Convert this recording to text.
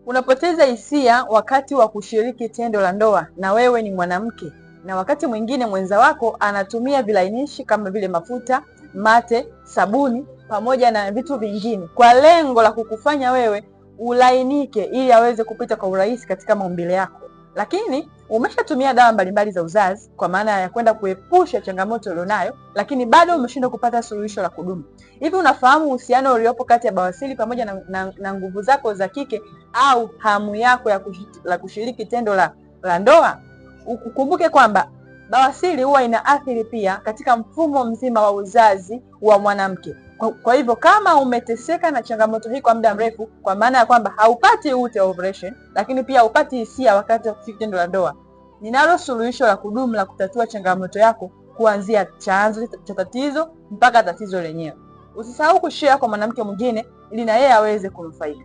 Unapoteza hisia wakati wa kushiriki tendo la ndoa na wewe ni mwanamke, na wakati mwingine mwenza wako anatumia vilainishi kama vile mafuta, mate, sabuni pamoja na vitu vingine kwa lengo la kukufanya wewe ulainike ili aweze kupita kwa urahisi katika maumbile yako. Lakini umeshatumia dawa mbalimbali za uzazi kwa maana ya kwenda kuepusha changamoto ulionayo, lakini bado umeshindwa kupata suluhisho la kudumu. Hivi unafahamu uhusiano uliopo kati ya bawasiri pamoja na nguvu zako za kike au hamu yako ya kushiriki tendo la ndoa? Ukumbuke kwamba bawasiri huwa inaathiri pia katika mfumo mzima wa uzazi wa mwanamke. Kwa hivyo kama umeteseka na changamoto hii kwa muda mrefu, kwa maana ya kwamba haupati ute ovulation, lakini pia haupati hisia wakati wa kushiriki tendo la ndoa, ninalo suluhisho la kudumu la kutatua changamoto yako kuanzia chanzo cha tatizo mpaka tatizo lenyewe. Usisahau kushare kwa mwanamke mwingine ili na yeye aweze kunufaika.